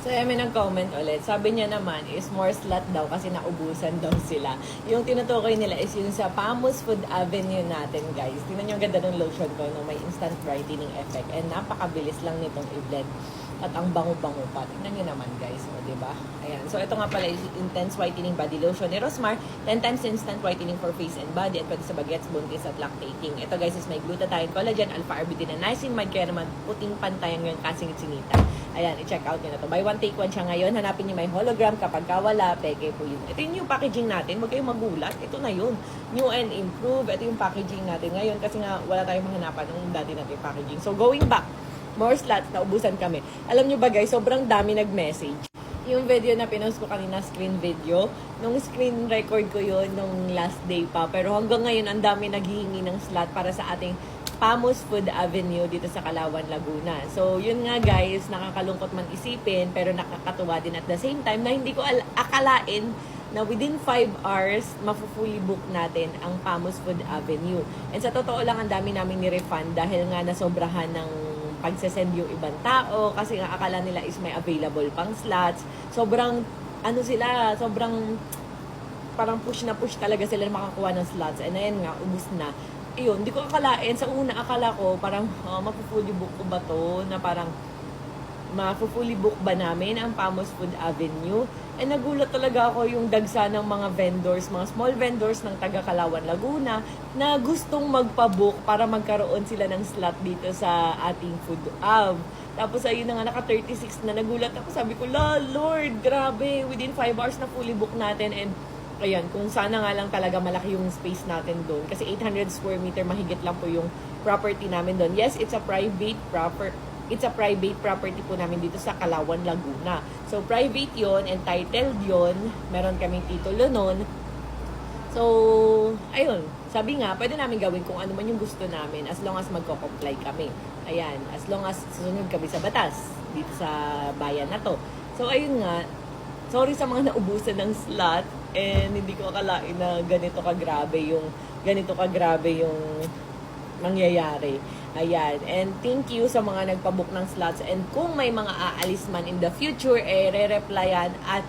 So, may nag-comment ulit. Sabi niya naman is more slot daw kasi naubusan daw sila. Yung tinutukoy nila is yung sa Pamus Food Avenue natin, guys. Tingnan niyo ang ganda ng lotion ko, no? May instant brightening effect. And napakabilis lang nitong i-blend. At ang bango-bango pa. Tingnan niyo naman, guys. O, diba? Ayan. So, ito nga pala is Intense Whitening Body Lotion ni Rosmar. 10 times instant whitening for face and body. At pwede sa bagets, buntis at lactating. Ito, guys, is may glutathione, collagen, alpha-arbutin, and niacinamide. Kaya naman puting pantayan yung kasing-singitan. Ayan, i-check out nyo na to. Buy one, take one siya ngayon. Hanapin nyo may hologram. Kapag wala, peke po yun. Ito yung new packaging natin. Huwag kayong magulat. Ito na yun. New and improved. Ito yung packaging natin ngayon. Kasi nga, wala tayong mahanapan ng dati natin packaging. So, going back, more slots, naubusan kami. Alam nyo ba guys, sobrang dami nag-message. Yung video na pinost ko kanina, screen video, nung screen record ko yun nung last day pa. Pero hanggang ngayon, ang dami naghihingi ng slot para sa ating Pamus Food Avenue dito sa Calauan, Laguna. So, yun nga guys, nakakalungkot man isipin, pero nakakatuwa din at the same time na hindi ko akalain na within 5 hours, mafu-fully book natin ang Pamus Food Avenue. And sa totoo lang, ang dami namin ni-refund dahil nga nasobrahan ng pagsesend yung ibang tao kasi nga akala nila is may available pang slots. Sobrang, sobrang parang push na push talaga sila na makakuha ng slots. And ayun nga, ubus na. Iyon, hindi ko akalain. Sa una, akala ko, parang mapu-fully book ko ba to? Na parang, mapu-fully book ba namin ang Pamus Food Avenue? And nagulat talaga ako yung dagsa ng mga vendors, mga small vendors ng taga Calauan, Laguna, na gustong magpa-book para magkaroon sila ng slot dito sa ating food av. Tapos ayun na nga, naka 36 na, nagulat ako. Sabi ko, Lord, grabe, within 5 hours na fully book natin. And ayan, kung sana nga lang talaga malaki yung space natin doon. Kasi 800 square meter, mahigit lang po yung property namin doon. Yes, it's a private property po namin dito sa Calauan, Laguna. So, private yon, entitled yon, meron kaming titulo nun. So, ayun, sabi nga, pwede namin gawin kung ano man yung gusto namin as long as magko-comply kami. Ayan, as long as susunod kami sa batas dito sa bayan na to. So, ayun nga, sorry sa mga naubusan ng slot and hindi ko akalain na ganito kagrabe yung mangyayari. Ayan. And thank you sa mga nagpabook ng slots. And kung may mga aalis man in the future, re-replyan at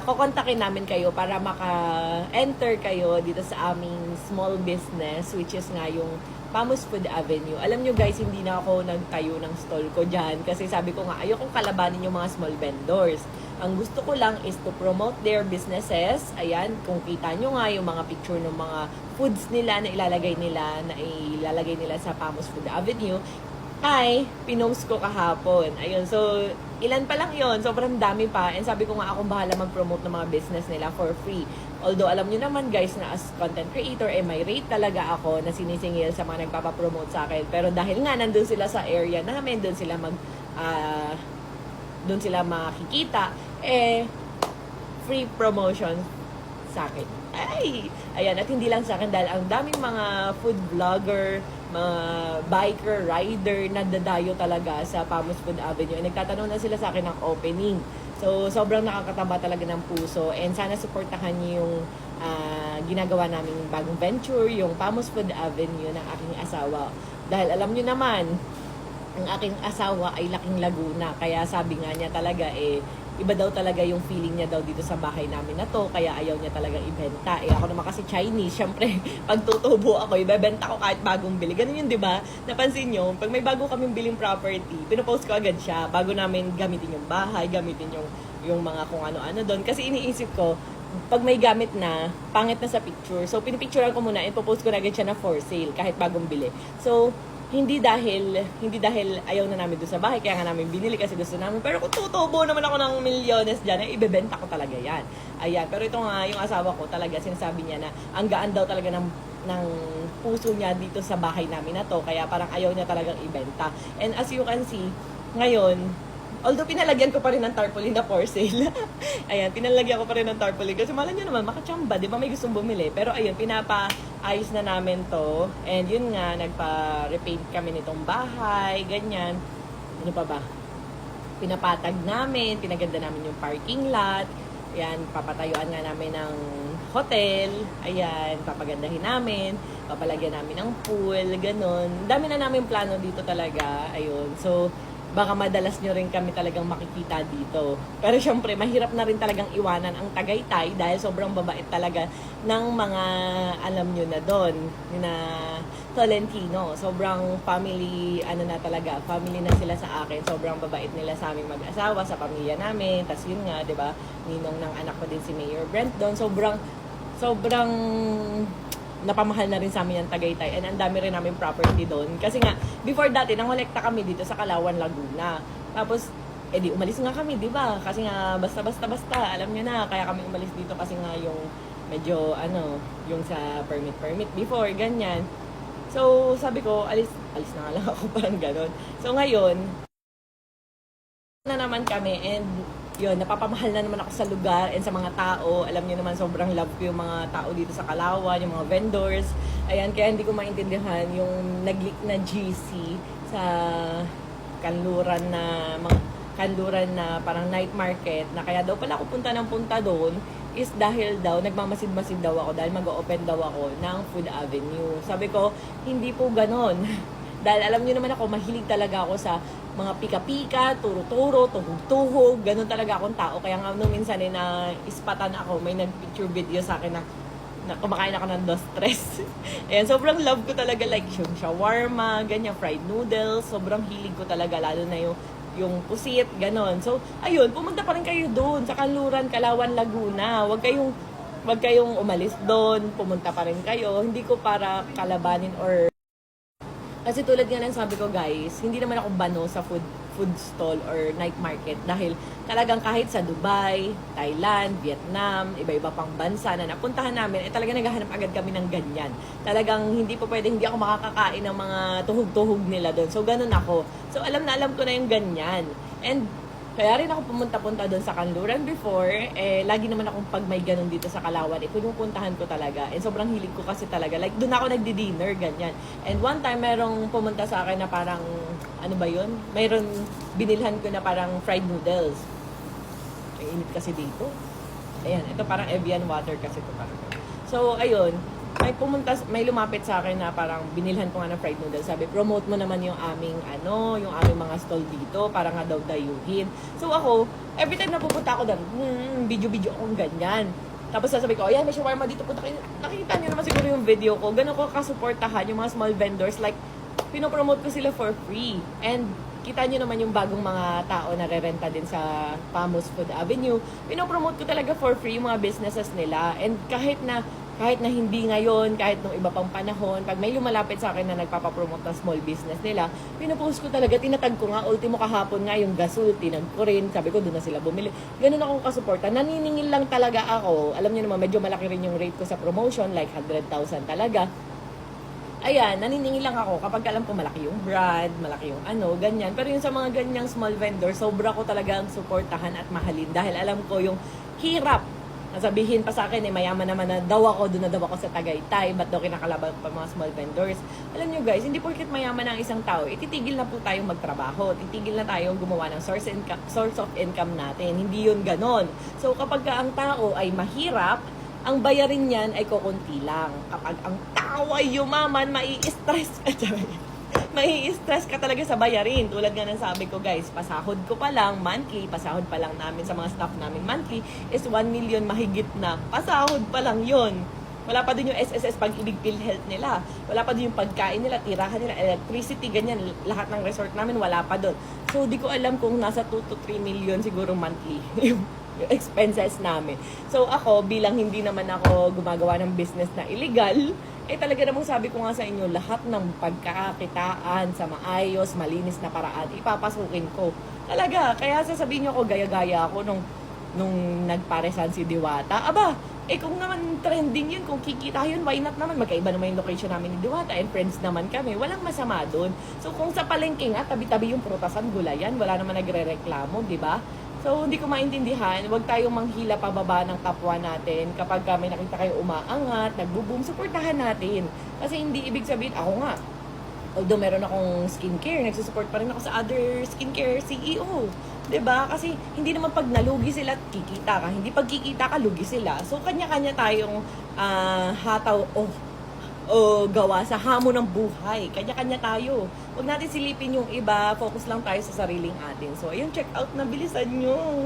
kukontakin namin kayo para maka-enter kayo dito sa aming small business, which is nga yung Pamus Food Avenue. Alam nyo guys, hindi na ako nagtayo ng stall ko dyan kasi sabi ko nga, ayokong kalabanin yung mga small vendors. Ang gusto ko lang is to promote their businesses. Ayan, kung kita nyo nga yung mga picture ng mga foods nila na ilalagay nila sa Pamus Food Avenue, ay pinost ko kahapon. Ayun, so ilan pa lang yon, sobrang dami pa. And sabi ko nga akong bahala mag-promote ng mga business nila for free. Although alam nyo naman guys na as content creator, may rate talaga ako na sinisingil sa mga nagpapapromote sa akin. Pero dahil nga nandun sila sa area namin, doon sila makikita, free promotion sa akin. Ayan, at hindi lang sa akin dahil ang daming mga food vlogger, mga biker, rider na dadayo talaga sa Pamus Food Avenue. Nagtatanong na sila sa akin ng opening. So, sobrang nakakataba talaga ng puso and sana supportahan niyo yung ginagawa naming bagong venture, yung Pamus Food Avenue ng aking asawa. Dahil alam niyo naman, ang aking asawa ay laking Laguna. Kaya sabi nga niya talaga, iba daw talaga yung feeling niya daw dito sa bahay namin na to. Kaya ayaw niya talagang ibenta. Ako naman kasi Chinese. Siyempre, pag tutubo ako, ibebenta ko kahit bagong bili. Ganun yun, di ba? Napansin nyo, pag may bago kaming biling property, pinopost ko agad siya. Bago namin gamitin yung bahay, gamitin yung mga kung ano-ano doon. Kasi iniisip ko, pag may gamit na, pangit na sa picture. So, pinipicturean ko muna and popost ko na agad siya na for sale, kahit bagong bili. So, hindi dahil ayaw na namin doon sa bahay, kaya nga namin binili kasi gusto namin. Pero kung tutubo naman ako ng milyones dyan, ibebenta ko talaga yan. Ayan, pero ito nga, yung asawa ko talaga, sinasabi niya na ang gaan daw talaga ng puso niya dito sa bahay namin na to, kaya parang ayaw niya talagang ibenta. And as you can see, ngayon, although pinalagyan ko pa rin ng tarpaulin na for sale. Ayan, pinalagyan ko pa rin ng tarpaulin. Kasi malay nyo naman, makachamba, di ba may gustong bumili? Pero ayun, pinapaayos na namin to. And yun nga, nagpa-repaint kami nitong bahay, ganyan. Ano pa ba? Pinapatag namin, pinaganda namin yung parking lot. Ayan, papatayuan nga namin ng hotel. Ayan, papagandahin namin. Papalagyan namin ng pool, ganun. Dami na namin plano dito talaga. Ayun, so baka madalas nyo rin kami talagang makikita dito. Pero syempre, mahirap na rin talagang iwanan ang Tagaytay dahil sobrang babait talaga ng mga, alam nyo na doon, na Tolentino. Sobrang family, ano na talaga, family na sila sa akin. Sobrang babait nila sa aming mag-asawa, sa pamilya namin. Tapos yun nga, di ba, ninong ng anak ko din si Mayor Brent doon. Sobrang napamahal na rin sa amin yung Tagaytay, and ang dami rin namin property doon. Kasi nga, before dati, nangolekta kami dito sa Kalawan, Laguna. Tapos, edi umalis nga kami, di ba? Kasi nga, basta, alam nyo na, kaya kami umalis dito kasi nga yung medyo, yung sa permit before, ganyan. So, sabi ko, alis na nga lang ako, parang ganon. So, ngayon, na naman kami, and yun, napapamahal na naman ako sa lugar and sa mga tao. Alam niyo naman, sobrang love ko yung mga tao dito sa Kalawan, yung mga vendors. Ayan, kaya hindi ko maintindihan yung nag-leak na GC sa kanluran na parang night market, na kaya daw pala ako punta doon is dahil daw nagmamasid-masid daw ako dahil mag-open daw ako ng Food Avenue. Sabi ko, hindi po ganon. Dahil alam niyo naman ako, mahilig talaga ako sa mga pika-pika, turo-turo, tuhog-tuhog, ganun talaga akong tao. Kaya nga nung minsan na ispatan ako, may nag-picture video sa akin na kumakain ako ng dos tres. Ayan, sobrang love ko talaga, like yung shawarma, ganyan, fried noodles, sobrang hilig ko talaga, lalo na yung pusit, ganon. So, ayun, pumunta pa rin kayo doon sa Kanluran, Kalawan, Laguna. Huwag kayong umalis doon, pumunta pa rin kayo. Hindi ko para kalabanin or kasi tulad nga ng sabi ko guys, hindi naman ako bano sa food stall or night market dahil talagang kahit sa Dubai, Thailand, Vietnam, iba-iba pang bansa na napuntahan namin, talagang naghahanap agad kami ng ganyan. Talagang hindi ako makakakain ng mga tuhog-tuhog nila doon. So ganun ako. So alam ko na yung ganyan. And kaya rin ako pumunta-punta doon sa Kanluran before. Lagi naman akong pag may ganun dito sa Kalawan, pinupuntahan ko talaga. And sobrang hilig ko kasi talaga. Like, doon ako nagdi-dinner, ganyan. And one time, merong pumunta sa akin na parang, ano ba yun? Mayroon, binilhan ko na parang fried noodles. Ang init kasi dito. Ayan, ito parang Evian water kasi ito parang. So, ayun. May lumapit sa akin na parang binilhan ko nga ng fried noodles. Sabi, promote mo naman yung aming mga stall dito para nga daw dayuhin. So ako, every time na pupunta ako doon, video akong ganyan. Tapos sasabi ko, ayan, may shawarma dito, punta kayo. Nakikita niyo naman siguro yung video ko. Ganun ko kasuportahan yung mga small vendors. Like, pinopromote ko sila for free. And kita nyo naman yung bagong mga tao na re-renta din sa Pamus Food Avenue. Pinopromote ko talaga for free yung mga businesses nila. And kahit na hindi ngayon, kahit nung iba pang panahon, pag may lumalapit sa akin na nagpapapromote ng small business nila, pinopost ko talaga, tinatag ko nga, ultimo kahapon nga yung gasol, tinag ko rin, sabi ko doon na sila bumili. Ganun akong kasuporta, naniningil lang talaga ako. Alam niyo naman, medyo malaki rin yung rate ko sa promotion, like 100,000 talaga. Ayan, naniningil lang ako kapag alam ko malaki yung brand, malaki yung ganyan. Pero yung sa mga ganyang small vendor, sobra ko talagang suportahan at mahalin dahil alam ko yung hirap. Nasabihin pa sa akin, mayaman naman na daw ako, doon na daw ako sa Tagaytay, ba't daw kinakalaban pa mga small vendors. Alam nyo guys, hindi porket mayaman ang isang tao, ititigil na po tayong magtrabaho, titigil na tayong gumawa ng source of income natin. Hindi yun ganon. So kapag ang tao ay mahirap, ang bayarin niyan ay kukunti lang. Kapag ang tao ay yumaman, mai-stress ka. Mai-stress ka talaga sa bayarin. Tulad nga ng sabi ko guys, pasahod ko pa lang monthly, pasahod pa lang namin sa mga staff namin monthly is 1 million mahigit na. Pasahod pa lang yun. Wala pa din yung SSS Pag-ibig PhilHealth nila. Wala pa din yung pagkain nila, tirahan nila, electricity, ganyan. Lahat ng resort namin wala pa doon. So di ko alam kung nasa 2 to 3 million siguro monthly yung expenses namin. So ako, bilang hindi naman ako gumagawa ng business na illegal, talaga namang sabi ko nga sa inyo, lahat ng pagkakakitaan sa maayos, malinis na paraan, ipapasukin ko. Talaga, kaya sasabihin nyo ko, gaya-gaya ako nung nagparesan si Diwata. Aba, kung naman trending yun, kung kikita yun, why not naman? Magkaiba naman yung location namin ni Diwata and friends naman kami. Walang masama doon. So kung sa palengke nga, tabi-tabi yung prutasan, gulayan, wala naman nagre-reklamo, di ba? So, hindi ko maintindihan, huwag tayong manghila pababa ng kapwa natin kapag may nakita kayo umaangat, nagbo-boom, suportahan natin. Kasi hindi ibig sabihin, ako nga, although meron akong skincare, nagsusupport pa rin ako sa other skincare CEO. 'Di ba? Kasi hindi naman pag nalugi sila, kikita ka. Hindi pag kikita ka, lugi sila. So, kanya-kanya tayong hataw, o gawa sa hamon ng buhay. Kanya-kanya tayo. Huwag natin silipin yung iba, focus lang tayo sa sariling atin. So, ayun, check out na, bilisan nyo.